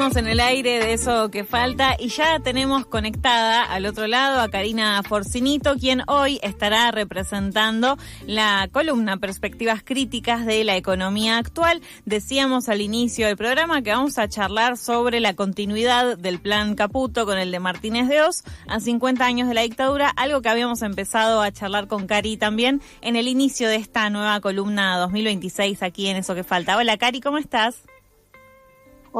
estamos en el aire de Eso que Falta y ya tenemos conectada al otro lado a Karina Forcinito, quien hoy estará representando la columna Perspectivas Críticas de la Economía Actual. Decíamos al inicio del programa que vamos a charlar sobre la continuidad del Plan Caputo con el de Martínez de Hoz a 50 años de la dictadura, algo que habíamos empezado a charlar con Cari también en el inicio de esta nueva columna 2026 aquí en Eso que Falta. Hola Cari, ¿cómo estás?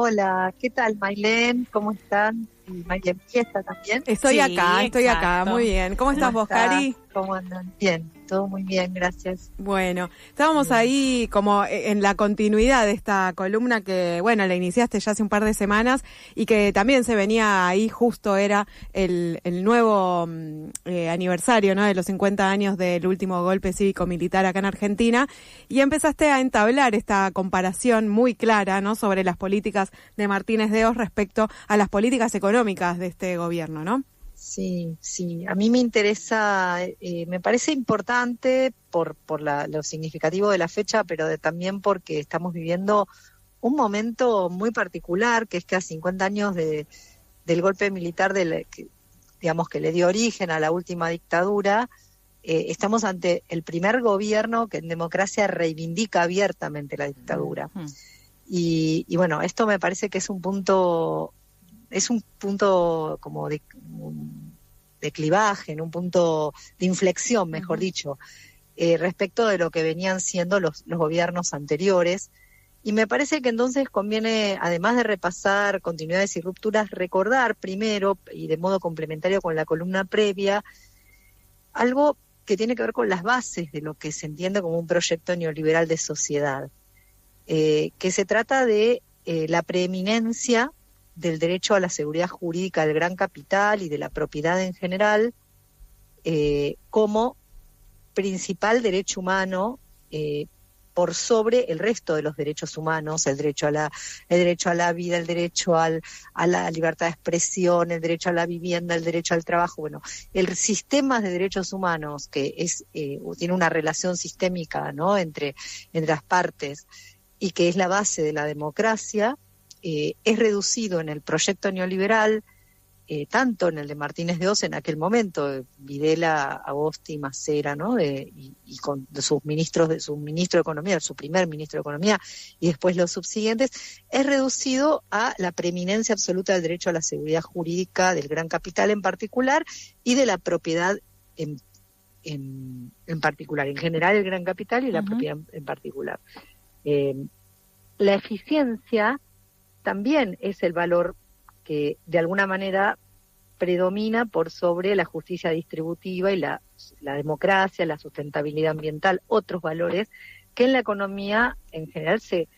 Hola, ¿qué tal, Mailén? ¿Cómo están? Y Mailén Fiesta también. Estoy acá, muy bien. ¿Cómo estás vos, Cari? ¿Cómo andan? Bien, todo muy bien, gracias. Bueno, estábamos ahí como en la continuidad de esta columna que, bueno, la iniciaste ya hace un par de semanas y que también se venía ahí, justo era el nuevo aniversario, ¿no?, de los 50 años del último golpe cívico-militar acá en Argentina, y empezaste a entablar esta comparación muy clara, ¿no?, sobre las políticas de Martínez de Hoz respecto a las políticas económicas de este gobierno, ¿no? Sí, a mí me interesa, me parece importante por lo significativo de la fecha, pero también porque estamos viviendo un momento muy particular, que es que a 50 años del golpe militar, que le dio origen a la última dictadura, estamos ante el primer gobierno que en democracia reivindica abiertamente la dictadura. Y bueno, esto me parece que es un punto como de clivaje, en un punto de inflexión, mejor dicho, respecto de lo que venían siendo los gobiernos anteriores. Y me parece que entonces conviene, además de repasar continuidades y rupturas, recordar primero, y de modo complementario con la columna previa, algo que tiene que ver con las bases de lo que se entiende como un proyecto neoliberal de sociedad, que se trata de la preeminencia del derecho a la seguridad jurídica del gran capital y de la propiedad en general como principal derecho humano por sobre el resto de los derechos humanos, el derecho a la vida, el derecho a la libertad de expresión, el derecho a la vivienda, el derecho al trabajo. Bueno, el sistema de derechos humanos que tiene una relación sistémica, ¿no?, entre las partes y que es la base de la democracia, es reducido en el proyecto neoliberal, tanto en el de Martínez de Hoz en aquel momento, Videla, Agosti, Macera, ¿no?, y con sus ministros, de su ministro de Economía, su primer ministro de Economía, y después los subsiguientes, es reducido a la preeminencia absoluta del derecho a la seguridad jurídica del gran capital en particular y de la propiedad en particular, en general el gran capital y la propiedad en particular. La eficiencia también es el valor que de alguna manera predomina por sobre la justicia distributiva y la democracia, la sustentabilidad ambiental, otros valores que en la economía en general se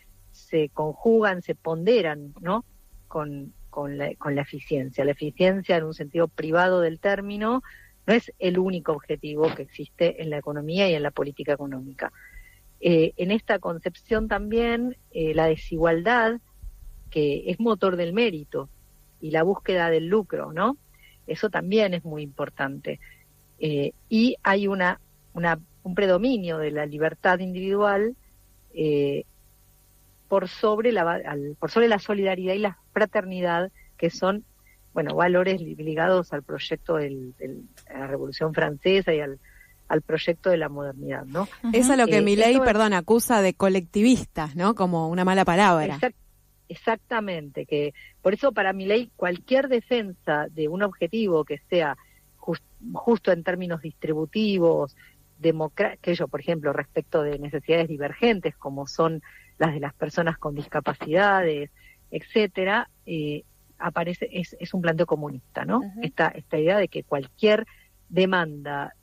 conjugan, se ponderan, ¿no?, con la eficiencia. La eficiencia, en un sentido privado del término, no es el único objetivo que existe en la economía y en la política económica. En esta concepción también la desigualdad, que es motor del mérito, y la búsqueda del lucro, ¿no? Eso también es muy importante. Y hay un predominio de la libertad individual por sobre la solidaridad y la fraternidad, que son, bueno, valores ligados al proyecto de la Revolución Francesa y al proyecto de la modernidad, ¿no? Eso es lo que Milei, acusa de colectivistas, ¿no?, como una mala palabra. Exactamente, que por eso para Milei cualquier defensa de un objetivo que sea justo en términos distributivos, por ejemplo, respecto de necesidades divergentes como son las de las personas con discapacidades, etcétera, es un planteo comunista, ¿no? Esta idea de que cualquier demanda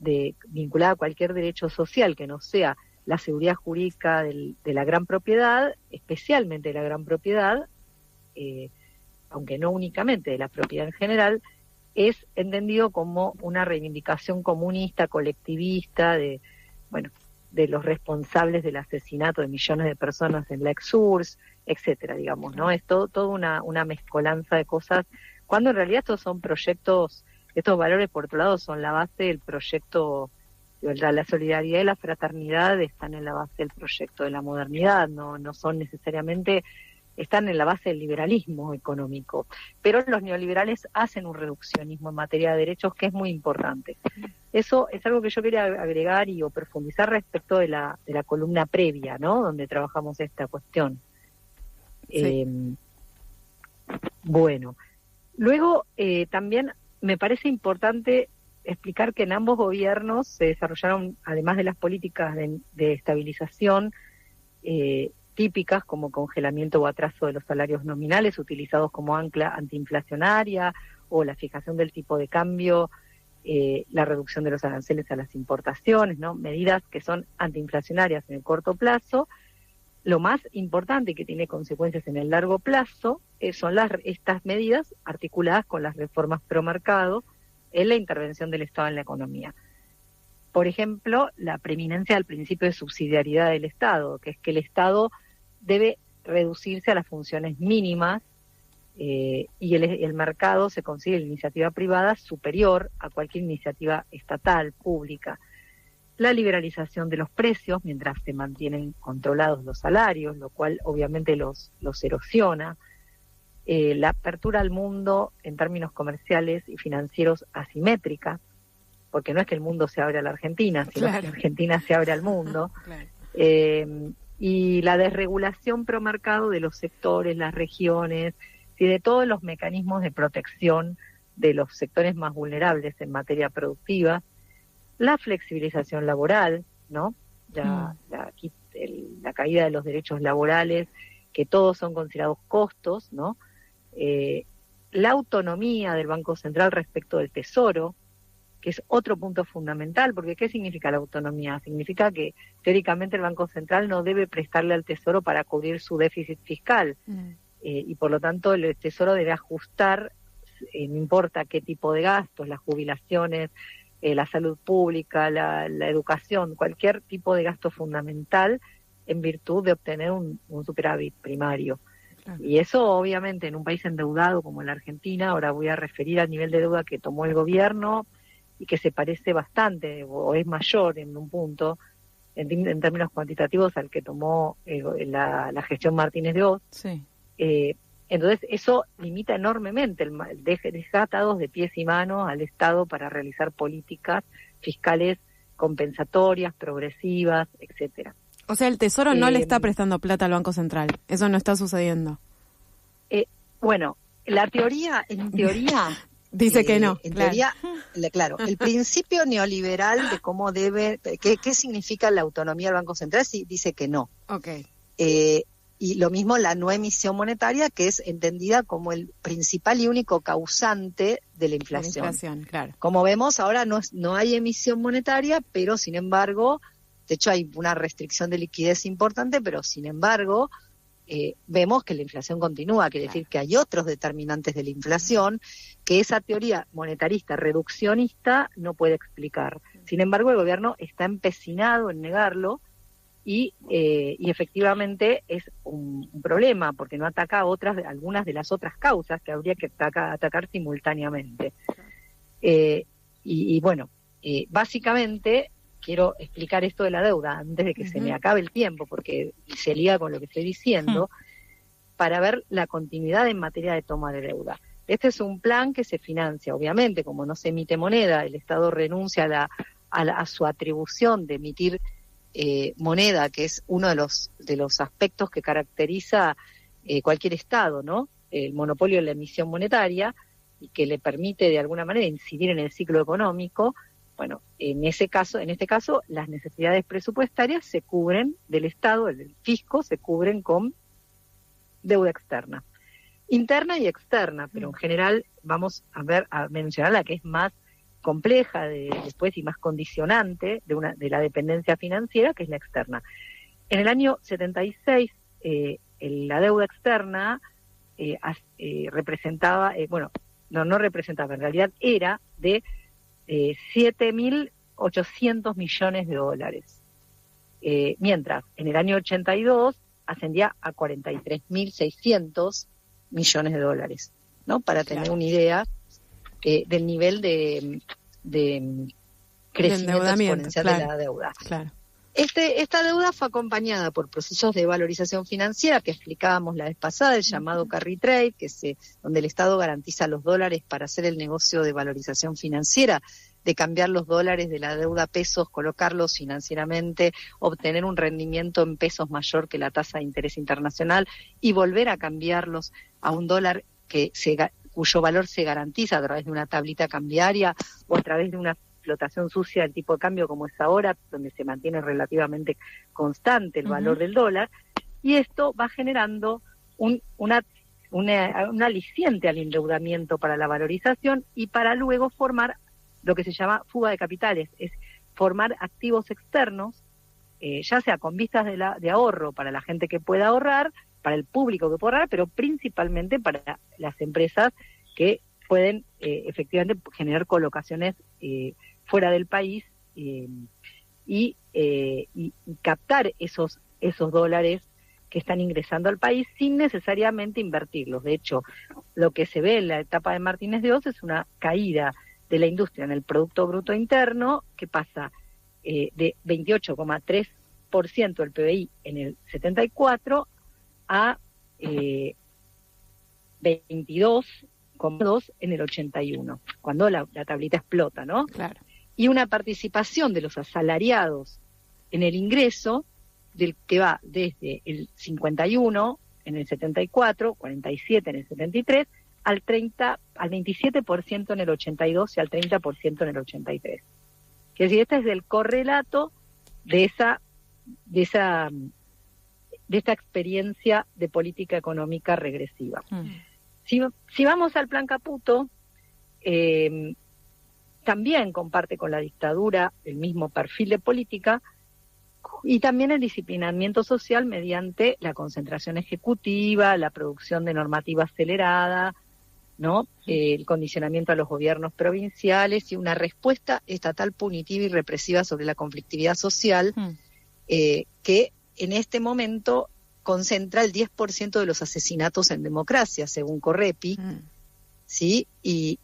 vinculada a cualquier derecho social que no sea la seguridad jurídica de la gran propiedad, especialmente de la gran propiedad, aunque no únicamente de la propiedad en general, es entendido como una reivindicación comunista, colectivista, de los responsables del asesinato de millones de personas en la ex-URSS, etcétera, digamos, ¿no? Es toda una mezcolanza de cosas, cuando en realidad estos son proyectos, estos valores, por otro lado, son la base del proyecto. La solidaridad y la fraternidad están en la base del proyecto de la modernidad, no son necesariamente están en la base del liberalismo económico, pero los neoliberales hacen un reduccionismo en materia de derechos que es muy importante. Eso es algo que yo quería agregar o profundizar respecto de la columna previa, ¿no? Donde trabajamos esta cuestión. Sí. Bueno, luego también me parece importante explicar que en ambos gobiernos se desarrollaron, además de las políticas de estabilización, típicas como congelamiento o atraso de los salarios nominales utilizados como ancla antiinflacionaria, o la fijación del tipo de cambio, la reducción de los aranceles a las importaciones, ¿no? Medidas que son antiinflacionarias en el corto plazo. Lo más importante, que tiene consecuencias en el largo plazo, son estas medidas articuladas con las reformas pro mercado en la intervención del Estado en la economía. Por ejemplo, la preeminencia del principio de subsidiariedad del Estado, que es que el Estado debe reducirse a las funciones mínimas, y el mercado se consigue la iniciativa privada superior a cualquier iniciativa estatal, pública. La liberalización de los precios mientras se mantienen controlados los salarios, lo cual obviamente los erosiona. La apertura al mundo en términos comerciales y financieros asimétrica, porque no es que el mundo se abre a la Argentina, sino que la Argentina se abre al mundo. Y la desregulación pro mercado de los sectores, las regiones, y de todos los mecanismos de protección de los sectores más vulnerables en materia productiva. La flexibilización laboral, ¿no? La caída de los derechos laborales, que todos son considerados costos, ¿no? La autonomía del Banco Central respecto del Tesoro, que es otro punto fundamental, porque ¿qué significa la autonomía? Significa que teóricamente el Banco Central no debe prestarle al Tesoro para cubrir su déficit fiscal, y por lo tanto el Tesoro debe ajustar, no importa qué tipo de gastos, las jubilaciones, la salud pública, la educación, cualquier tipo de gasto fundamental, en virtud de obtener un superávit primario. Y eso obviamente en un país endeudado como la Argentina, ahora voy a referir al nivel de deuda que tomó el gobierno y que se parece bastante o es mayor en un punto en términos cuantitativos al que tomó la gestión Martínez de Oz. Sí. Entonces eso limita enormemente, deja atados de pies y manos al Estado para realizar políticas fiscales compensatorias, progresivas, etcétera. O sea, el Tesoro no le está prestando plata al Banco Central. Eso no está sucediendo. Bueno, en teoría... Dice que no. En teoría, claro, el principio neoliberal de cómo qué significa la autonomía del Banco Central, sí dice que no. Okay. Y lo mismo la no emisión monetaria, que es entendida como el principal y único causante de la inflación. La inflación, claro. Como vemos, ahora no hay emisión monetaria, pero sin embargo, de hecho hay una restricción de liquidez importante, pero sin embargo, vemos que la inflación continúa, quiere decir que hay otros determinantes de la inflación que esa teoría monetarista reduccionista no puede explicar. Sin embargo, el gobierno está empecinado en negarlo y efectivamente es un problema porque no ataca algunas de las otras causas que habría que atacar simultáneamente. Bueno, básicamente quiero explicar esto de la deuda antes de que se me acabe el tiempo, porque se liga con lo que estoy diciendo, para ver la continuidad en materia de toma de deuda. Este es un plan que se financia, obviamente, como no se emite moneda, el Estado renuncia a su atribución de emitir moneda, que es uno de los aspectos que caracteriza cualquier Estado, ¿no? El monopolio de la emisión monetaria, y que le permite de alguna manera incidir en el ciclo económico. Bueno, en este caso, las necesidades presupuestarias se cubren del Estado, del fisco, se cubren con deuda externa, interna y externa, pero en general vamos a mencionar la que es más compleja después y más condicionante de la dependencia financiera, que es la externa. En el año 76, la deuda externa representaba, no representaba, en realidad era de 7.800 millones de dólares. Mientras en el año 82 ascendía a 43.600 millones de dólares, ¿no? Para tener una idea del nivel de crecimiento exponencial de la deuda. Claro. Esta deuda fue acompañada por procesos de valorización financiera que explicábamos la vez pasada, el llamado carry trade, donde el Estado garantiza los dólares para hacer el negocio de valorización financiera, de cambiar los dólares de la deuda a pesos, colocarlos financieramente, obtener un rendimiento en pesos mayor que la tasa de interés internacional y volver a cambiarlos a un dólar cuyo valor se garantiza a través de una tablita cambiaria o a través de una flotación sucia del tipo de cambio como es ahora, donde se mantiene relativamente constante el valor del dólar, y esto va generando un aliciente al endeudamiento para la valorización y para luego formar lo que se llama fuga de capitales, es formar activos externos, ya sea con vistas de ahorro para la gente que pueda ahorrar, para el público que pueda ahorrar, pero principalmente para las empresas que pueden efectivamente generar colocaciones fuera del país y captar esos dólares que están ingresando al país sin necesariamente invertirlos. De hecho, lo que se ve en la etapa de Martínez de Oz es una caída de la industria en el Producto Bruto Interno que pasa de 28,3% del PBI en el 74 a 22,2 en el 81, cuando la tablita explota, ¿no? Claro. Y una participación de los asalariados en el ingreso, del que va desde el 51 en el 74, 47 en el 73, al 27% en el 82 y al 30% en el 83. Es decir, este es el correlato de esta experiencia de política económica regresiva. Si vamos al plan Caputo, también comparte con la dictadura el mismo perfil de política y también el disciplinamiento social mediante la concentración ejecutiva, la producción de normativa acelerada, ¿no? El condicionamiento a los gobiernos provinciales y una respuesta estatal punitiva y represiva sobre la conflictividad social que en este momento concentra el 10% de los asesinatos en democracia, según Correpi, ¿sí? Y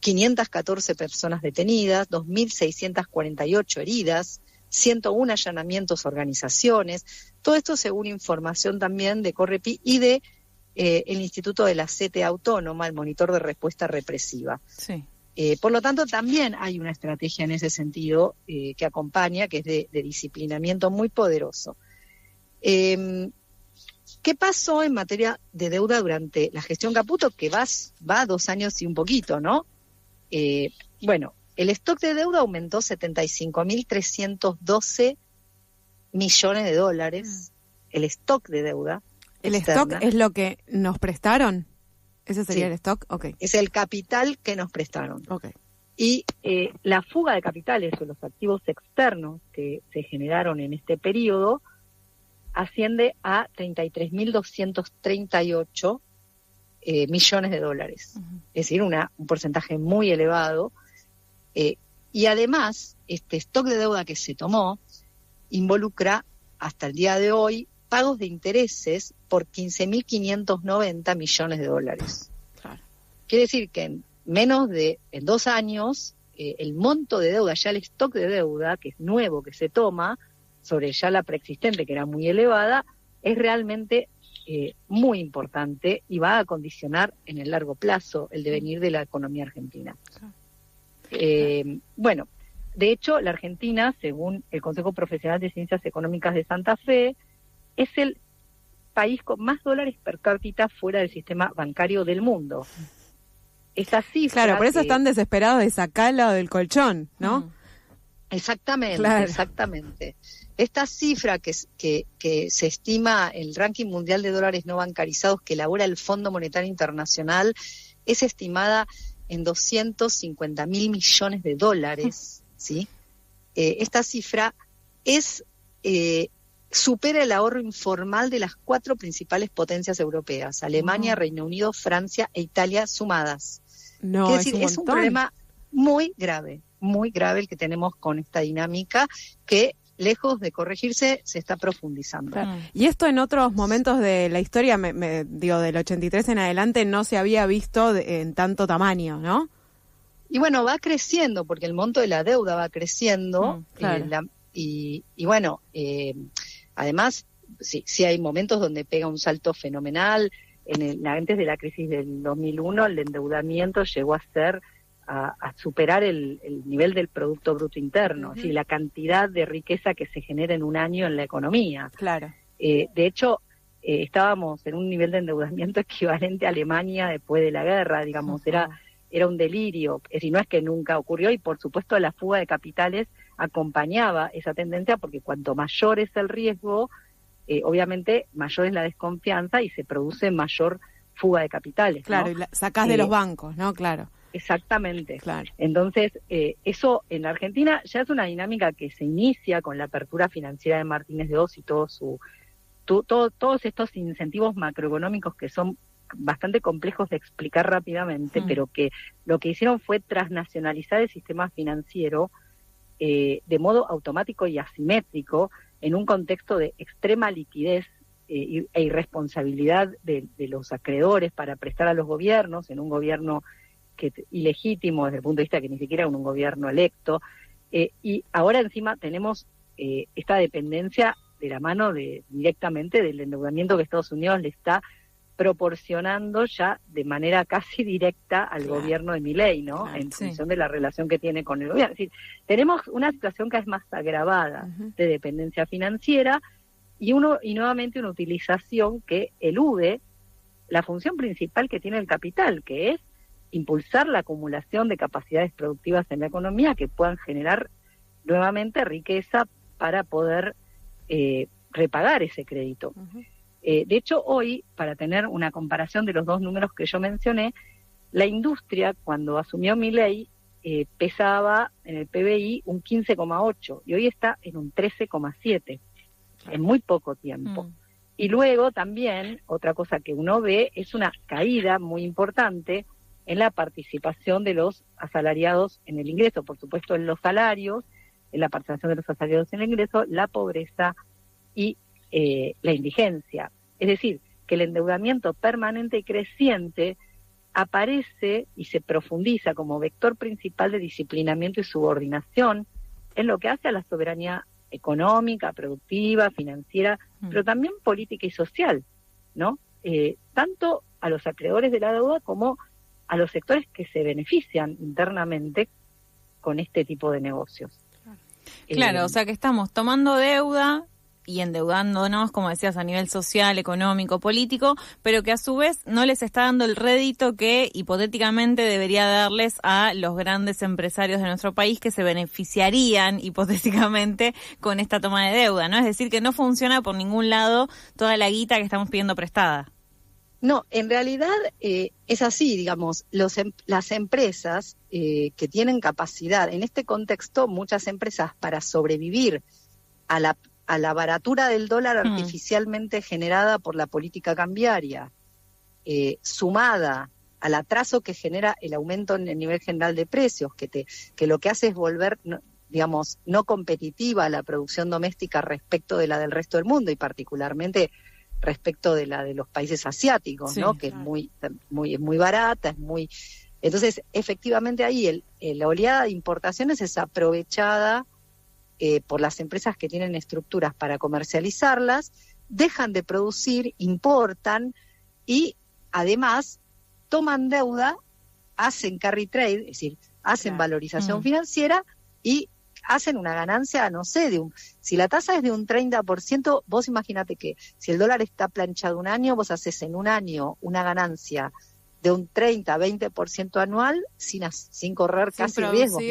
514 personas detenidas, 2.648 heridas, 101 allanamientos a organizaciones, todo esto según información también de Correpi y de el Instituto de la CTA Autónoma, el Monitor de Respuesta Represiva. Sí. Por lo tanto, también hay una estrategia en ese sentido que acompaña, que es de disciplinamiento muy poderoso. ¿Qué pasó en materia de deuda durante la gestión Caputo? Que va 2 años y un poquito, ¿no? Bueno, el stock de deuda aumentó 75.312 millones de dólares. El stock de deuda. ¿El externa. stock es lo que nos prestaron? ¿Ese sería Sí. el stock? Okay. Es el capital que nos prestaron. Okay. Y la fuga de capitales o los activos externos que se generaron en este periodo asciende a 33.238 millones de dólares. Es decir, un porcentaje muy elevado. Y además, este stock de deuda que se tomó involucra hasta el día de hoy pagos de intereses por 15.590 millones de dólares. Claro. Quiere decir que en 2 años, el monto de deuda, ya el stock de deuda, que es nuevo, que se toma, sobre ya la preexistente, que era muy elevada, es realmente muy importante y va a condicionar en el largo plazo el devenir de la economía argentina. Bueno, de hecho, la Argentina, según el Consejo Profesional de Ciencias Económicas de Santa Fe, es el país con más dólares per cápita fuera del sistema bancario del mundo. Esa cifra... Claro, por eso están desesperados de sacarlo del colchón, ¿no? Exactamente, claro. Exactamente. Esta cifra que se estima, el ranking mundial de dólares no bancarizados que elabora el Fondo Monetario Internacional, es estimada en 250.000 millones de dólares, ¿sí? Esta cifra supera el ahorro informal de las 4 principales potencias europeas, Alemania, Reino Unido, Francia e Italia sumadas. No, es decir, es un problema muy grave el que tenemos con esta dinámica que, lejos de corregirse, se está profundizando. Claro. Y esto en otros momentos de la historia, digo, del 83 en adelante, no se había visto en tanto tamaño, ¿no? Y bueno, va creciendo, porque el monto de la deuda va creciendo. Claro. y bueno, además, sí hay momentos donde pega un salto fenomenal. Antes de la crisis del 2001, el endeudamiento llegó a ser a superar el nivel del Producto Bruto Interno, es decir, la cantidad de riqueza que se genera en un año en la economía. Claro. De hecho, estábamos en un nivel de endeudamiento equivalente a Alemania después de la guerra, digamos, era un delirio. Es decir, no es que nunca ocurrió, y por supuesto la fuga de capitales acompañaba esa tendencia, porque cuanto mayor es el riesgo, obviamente mayor es la desconfianza y se produce mayor fuga de capitales. Claro, ¿no? y sacás de los bancos, ¿no? Claro. Exactamente. Claro. Entonces, eso en Argentina ya es una dinámica que se inicia con la apertura financiera de Martínez de Oz y todos estos incentivos macroeconómicos que son bastante complejos de explicar rápidamente, pero que lo que hicieron fue transnacionalizar el sistema financiero de modo automático y asimétrico en un contexto de extrema liquidez e irresponsabilidad de los acreedores para prestar a los gobiernos, en un gobierno ilegítimo desde el punto de vista que ni siquiera era un gobierno electo, y ahora encima tenemos esta dependencia de la mano directamente del endeudamiento que Estados Unidos le está proporcionando ya de manera casi directa al gobierno de Milei, ¿no? En función de la relación que tiene con el gobierno. Es decir, tenemos una situación cada vez más agravada de dependencia financiera y nuevamente una utilización que elude la función principal que tiene el capital, que es impulsar la acumulación de capacidades productivas en la economía que puedan generar nuevamente riqueza para poder repagar ese crédito. De hecho, hoy, para tener una comparación de los dos números que yo mencioné, la industria, cuando asumió Milei, pesaba en el PBI un 15,8 y hoy está en un 13,7 en muy poco tiempo. Y luego también, otra cosa que uno ve, es una caída muy importante en la participación de los asalariados en el ingreso, por supuesto en los salarios, en la participación de los asalariados en el ingreso, la pobreza y la indigencia. Es decir, que el endeudamiento permanente y creciente aparece y se profundiza como vector principal de disciplinamiento y subordinación en lo que hace a la soberanía económica, productiva, financiera, pero también política y social, ¿no? Tanto a los acreedores de la deuda como a los sectores que se benefician internamente con este tipo de negocios. Claro, o sea que estamos tomando deuda y endeudándonos, como decías, a nivel social, económico, político, pero que a su vez no les está dando el rédito que hipotéticamente debería darles a los grandes empresarios de nuestro país que se beneficiarían hipotéticamente con esta toma de deuda, ¿no? Es decir, que no funciona por ningún lado toda la guita que estamos pidiendo prestada. No, en realidad es así, digamos, las empresas que tienen capacidad, en este contexto muchas empresas para sobrevivir a la baratura del dólar artificialmente generada por la política cambiaria, sumada al atraso que genera el aumento en el nivel general de precios, que lo que hace es volver, digamos, no competitiva la producción doméstica respecto de la del resto del mundo y particularmente respecto de la de los países asiáticos, ¿no? Que claro, es muy barata, entonces efectivamente ahí la oleada de importaciones es aprovechada por las empresas que tienen estructuras para comercializarlas, dejan de producir, importan y además toman deuda, hacen carry trade, es decir, hacen valorización financiera y hacen una ganancia, no sé, si la tasa es de un 30%, vos imagínate que si el dólar está planchado un año, vos haces en un año una ganancia de un 30-20% anual sin correr casi riesgos,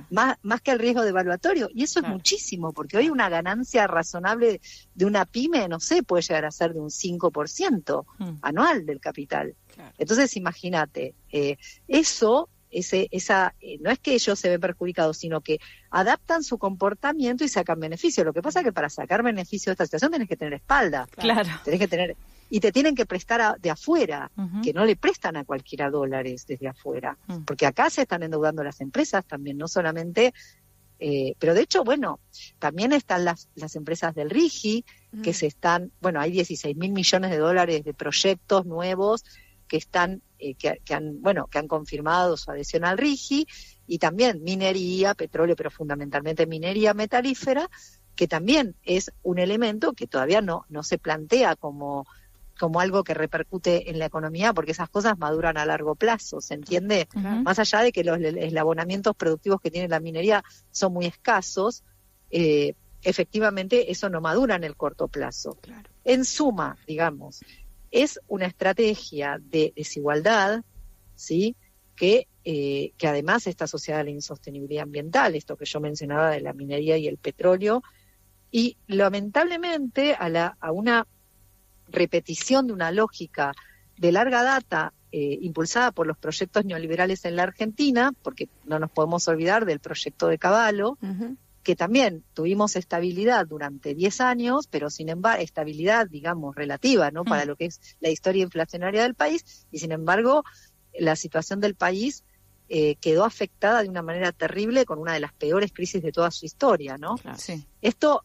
más que el riesgo devaluatorio. Y eso es muchísimo, porque hoy una ganancia razonable de una pyme, no sé, puede llegar a ser de un 5% anual del capital. Claro. Entonces, imagínate, no es que ellos se ven perjudicados, sino que adaptan su comportamiento y sacan beneficio. Lo que pasa es que para sacar beneficio de esta situación tenés que tener espalda. Claro. Tenés que tener... Y te tienen que prestar de afuera, que no le prestan a cualquiera dólares desde afuera. Porque acá se están endeudando las empresas también, no solamente... pero de hecho, bueno, también están las empresas del RIGI, que hay 16.000 millones de dólares de proyectos nuevos que están... que han confirmado su adhesión al RIGI, y también minería, petróleo, pero fundamentalmente minería metalífera, que también es un elemento que todavía no se plantea como algo que repercute en la economía, porque esas cosas maduran a largo plazo, ¿se entiende? Uh-huh. Más allá de que los eslabonamientos productivos que tiene la minería son muy escasos, efectivamente eso no madura en el corto plazo. Claro. En suma, digamos, es una estrategia de desigualdad, ¿sí?, que además está asociada a la insostenibilidad ambiental, esto que yo mencionaba de la minería y el petróleo, y lamentablemente a una repetición de una lógica de larga data impulsada por los proyectos neoliberales en la Argentina, porque no nos podemos olvidar del proyecto de Cavallo, uh-huh, que también tuvimos estabilidad durante 10 años, pero sin embargo, estabilidad, digamos, relativa, ¿no?, para lo que es la historia inflacionaria del país, y sin embargo, la situación del país quedó afectada de una manera terrible con una de las peores crisis de toda su historia, ¿no? Claro, sí. Esto,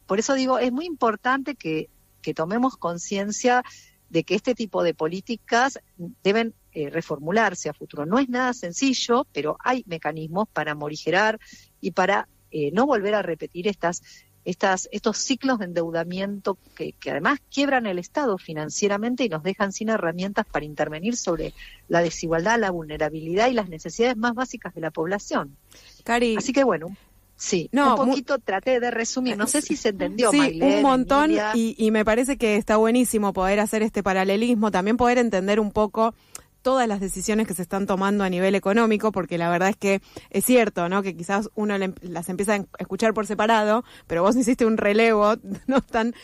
por eso digo, es muy importante que tomemos conciencia de que este tipo de políticas deben reformularse a futuro. No es nada sencillo, pero hay mecanismos para morigerar y para no volver a repetir estos ciclos de endeudamiento que además quiebran el Estado financieramente y nos dejan sin herramientas para intervenir sobre la desigualdad, la vulnerabilidad y las necesidades más básicas de la población. Cari, así que bueno, sí, un poquito traté de resumir, no sé si se entendió. Sí, Maylene, un montón, y me parece que está buenísimo poder hacer este paralelismo, también poder entender un poco todas las decisiones que se están tomando a nivel económico, porque la verdad es que es cierto, ¿no?, que quizás uno las empieza a escuchar por separado, pero vos hiciste un relevo no tan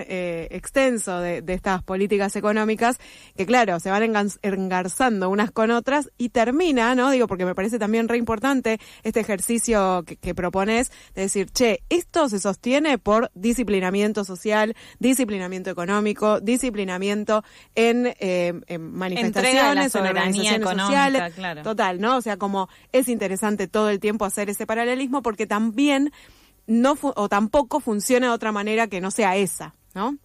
extenso de estas políticas económicas, que claro, se van engarzando unas con otras y termina, ¿no?, digo, porque me parece también re importante este ejercicio que propones, de decir, che, esto se sostiene por disciplinamiento social, disciplinamiento económico, disciplinamiento en manifestaciones, la soberanía económica, sociales, claro. Total, ¿no? O sea, como es interesante todo el tiempo hacer ese paralelismo porque también tampoco funciona de otra manera que no sea esa, ¿no?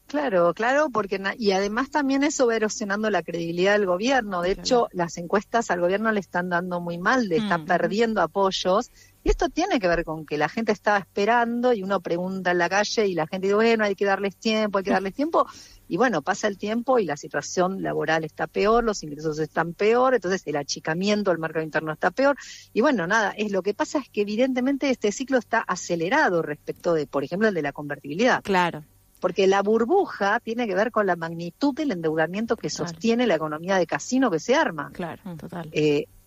Claro, porque y además también eso va erosionando la credibilidad del gobierno. De hecho, las encuestas al gobierno le están dando muy mal, está perdiendo apoyos. Y esto tiene que ver con que la gente estaba esperando y uno pregunta en la calle y la gente dice, bueno, hay que darles tiempo. Y bueno, pasa el tiempo y la situación laboral está peor, los ingresos están peor, entonces el achicamiento del mercado interno está peor. Y bueno, lo que pasa es que evidentemente este ciclo está acelerado respecto de, por ejemplo, el de la convertibilidad. Claro. Porque la burbuja tiene que ver con la magnitud del endeudamiento que sostiene la economía de casino que se arma. Claro, total.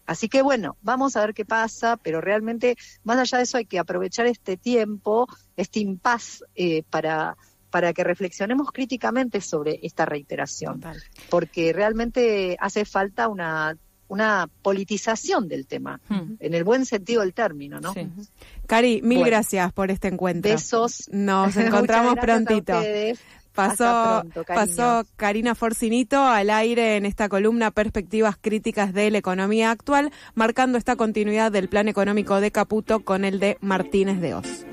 Así que bueno, vamos a ver qué pasa, pero realmente, más allá de eso, hay que aprovechar este tiempo, este impasse, para que reflexionemos críticamente sobre esta reiteración. Total. Porque realmente hace falta una politización del tema, en el buen sentido del término, ¿no? Sí. Cari, mil gracias por este encuentro. Besos. Nos encontramos prontito. Pasó Karina Forcinito al aire en esta columna Perspectivas Críticas de la Economía Actual, marcando esta continuidad del plan económico de Caputo con el de Martínez de Oz.